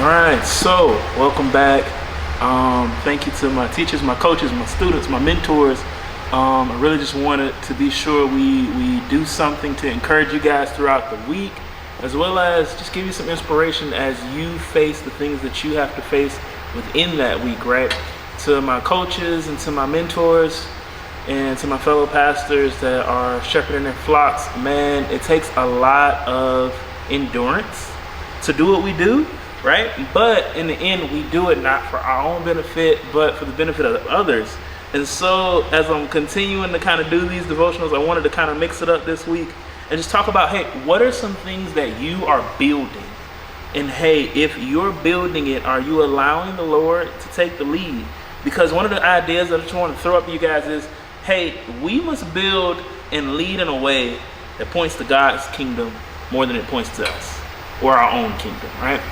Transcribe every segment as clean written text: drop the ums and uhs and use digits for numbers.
All right, so welcome back. Thank you to my teachers, my coaches, my students, my mentors. I really just wanted to be sure we do something to encourage you guys throughout the week, as well as just give you some inspiration as you face the things that you have to face within that week, right? To my coaches and to my mentors and to my fellow pastors that are shepherding their flocks, man, it takes a lot of endurance to do what we do, right? But in the end, we do it not for our own benefit, but for the benefit of others. And so as I'm continuing to kind of do these devotionals, I wanted to kind of mix it up this week and just talk about, hey, what are some things that you are building? And hey, if you're building it, are you allowing the Lord to take the lead? Because one of the ideas that I just want to throw up to you guys is, hey, we must build and lead in a way that points to God's kingdom more than it points to us or our own kingdom, right?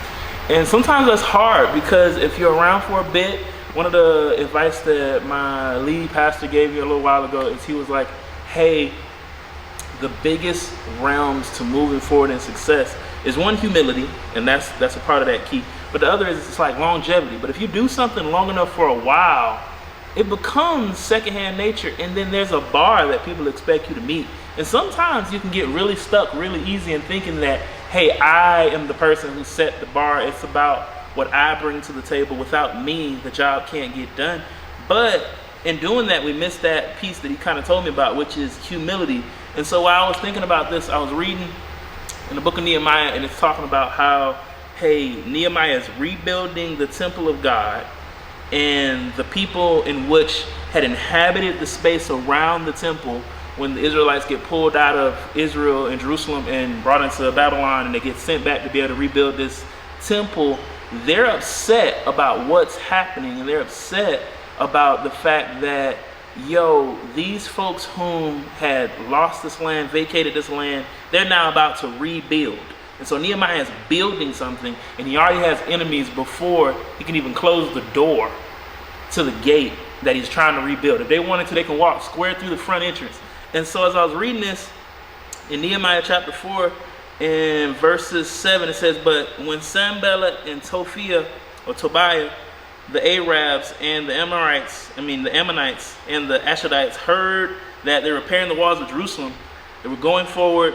And sometimes that's hard because if you're around for a bit, one of the advice that my lead pastor gave me a little while ago is he was like, hey, the biggest realms to moving forward in success is one, humility, and that's a part of that key. But the other is it's like longevity. But if you do something long enough for a while, it becomes secondhand nature, and then there's a bar that people expect you to meet. And sometimes you can get really stuck really easy in thinking that, hey, I am the person who set the bar. It's about what I bring to the table. Without me, the job can't get done. But in doing that, we miss that piece that he kind of told me about, which is humility. And so while I was thinking about this, I was reading in the book of Nehemiah, and it's talking about how, hey, Nehemiah is rebuilding the temple of God, and the people in which had inhabited the space around the temple when the Israelites get pulled out of Israel and Jerusalem and brought into Babylon, and they get sent back to be able to rebuild this temple, they're upset about what's happening, and they're upset about the fact that, yo, these folks whom had lost this land, vacated this land, they're now about to rebuild. And so Nehemiah is building something, and he already has enemies before he can even close the door to the gate that he's trying to rebuild. If they wanted to, they can walk square through the front entrance. And so as I was reading this in Nehemiah chapter 4 in verses 7, it says, but when Sanballat and Tobiah, the Arabs and the Ammonites and the Ashdodites heard that they were repairing the walls of Jerusalem, they were going forward,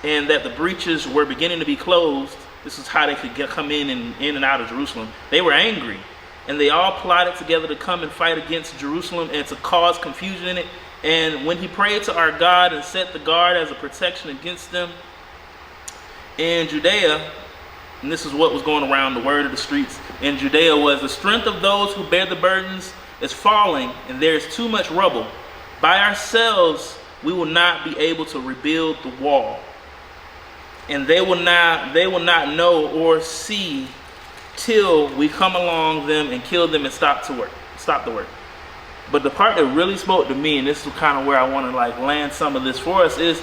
and that the breaches were beginning to be closed. This is how they could come in and out of Jerusalem. They were angry, and they all plotted together to come and fight against Jerusalem and to cause confusion in it. And when he prayed to our God and set the guard as a protection against them in Judea, and this is what was going around the word of the streets in Judea, was the strength of those who bear the burdens is falling, and there is too much rubble. By ourselves we will not be able to rebuild the wall, and they will not know or see till we come along them and kill them and stop the work. But the part that really spoke to me, and this is kind of where I want to like land some of this for us, is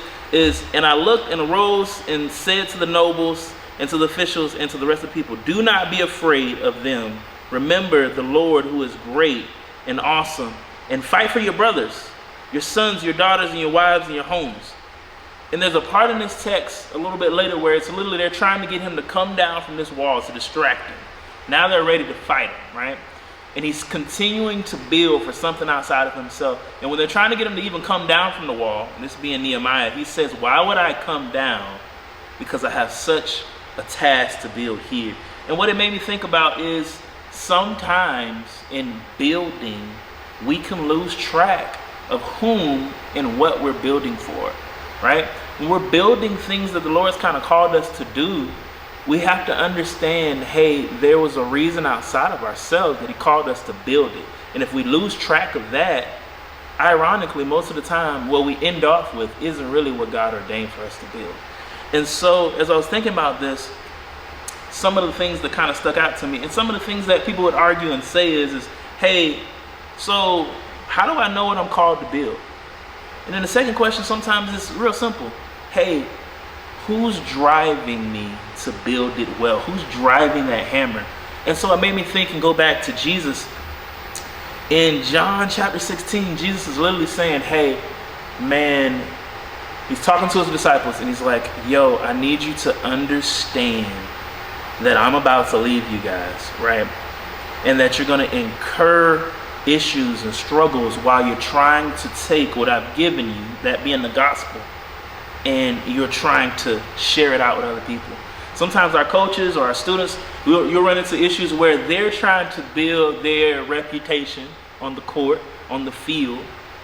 and I looked and arose and said to the nobles and to the officials and to the rest of the people, do not be afraid of them. Remember the Lord who is great and awesome, and fight for your brothers, your sons, your daughters, and your wives, and your homes. And there's a part in this text a little bit later where it's literally they're trying to get him to come down from this wall to distract him. Now they're ready to fight him, right? And he's continuing to build for something outside of himself. And when they're trying to get him to even come down from the wall, and this being Nehemiah, he says, why would I come down? Because I have such a task to build here. And what it made me think about is sometimes in building, we can lose track of whom and what we're building for, right? When we're building things that the Lord's kind of called us to do, we have to understand, hey, there was a reason outside of ourselves that he called us to build it. And if we lose track of that, ironically, most of the time, what we end off with isn't really what God ordained for us to build. And so as I was thinking about this, some of the things that kind of stuck out to me, and some of the things that people would argue and say is hey, so how do I know what I'm called to build? And then the second question sometimes is real simple. Hey, who's driving me to build it well? Who's driving that hammer? And so it made me think and go back to Jesus. In John chapter 16, Jesus is literally saying, hey, man, he's talking to his disciples and he's like, yo, I need you to understand that I'm about to leave you guys, right? And that you're going to incur issues and struggles while you're trying to take what I've given you, that being the gospel, and you're trying to share it out with other people. Sometimes our coaches or our students, you'll run into issues where they're trying to build their reputation on the court, on the field,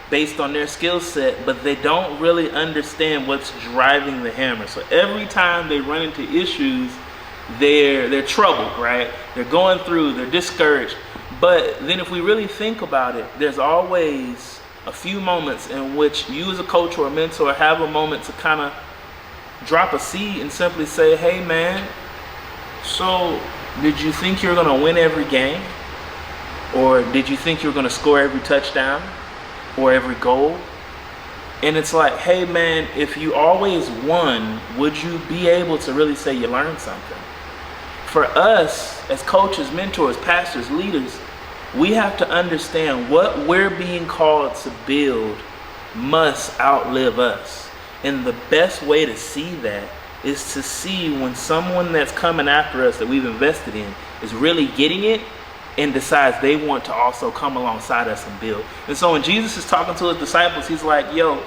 based on their skill set, but they don't really understand what's driving the hammer. So every time they run into issues, they're troubled, right? They're going through, they're discouraged. But then if we really think about it, there's always a few moments in which you as a coach or a mentor have a moment to kind of drop a seed and simply say, hey man, so did you think you're going to win every game? Or did you think you're going to score every touchdown or every goal? And it's like, hey man, if you always won, would you be able to really say you learned something? For us as coaches, mentors, pastors, leaders, we have to understand what we're being called to build must outlive us. And the best way to see that is to see when someone that's coming after us that we've invested in is really getting it and decides they want to also come alongside us and build. And so when Jesus is talking to his disciples, he's like, yo,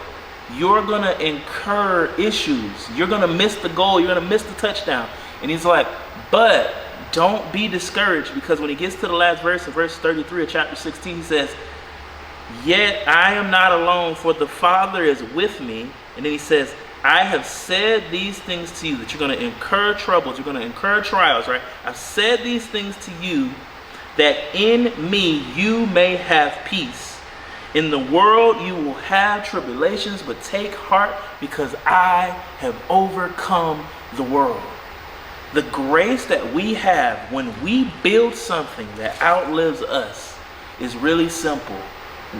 you're going to incur issues. You're going to miss the goal. You're going to miss the touchdown. And he's like, but don't be discouraged, because when he gets to the last verse, in verse 33 of chapter 16, he says, yet I am not alone, for the Father is with me. And then he says, I have said these things to you, that you're going to incur troubles, you're going to incur trials, right? I've said these things to you, that in me you may have peace. In the world you will have tribulations, but take heart, because I have overcome the world. The grace that we have when we build something that outlives us is really simple.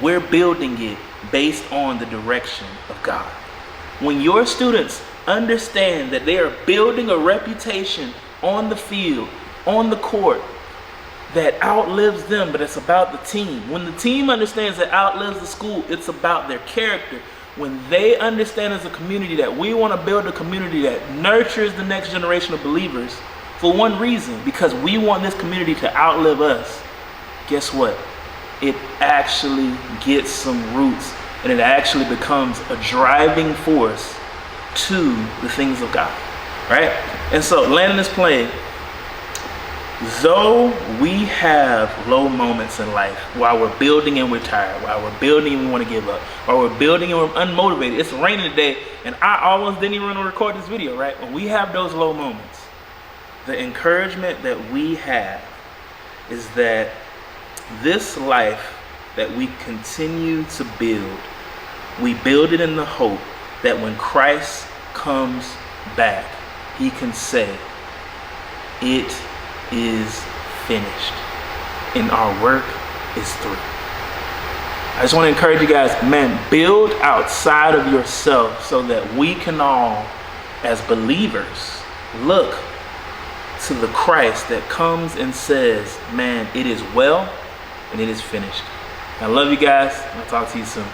We're building it based on the direction of God. When your students understand that they are building a reputation on the field, on the court, that outlives them, but it's about the team. When the team understands that outlives the school, it's about their character. When they understand as a community that we want to build a community that nurtures the next generation of believers for one reason, because we want this community to outlive us, guess what? It actually gets some roots, and it actually becomes a driving force to the things of God, right? And so, landing this plane, though we have low moments in life while we're building and we're tired, while we're building and we want to give up, while we're building and we're unmotivated, it's raining today, and I almost didn't even want to record this video, right? When we have those low moments, the encouragement that we have is that this life that we continue to build, we build it in the hope that when Christ comes back, he can say, it is finished and our work is through. I just want to encourage you guys, man, build outside of yourself so that we can all, as believers, look to the Christ that comes and says, man, it is well and it is finished. I love you guys. I'll talk to you soon.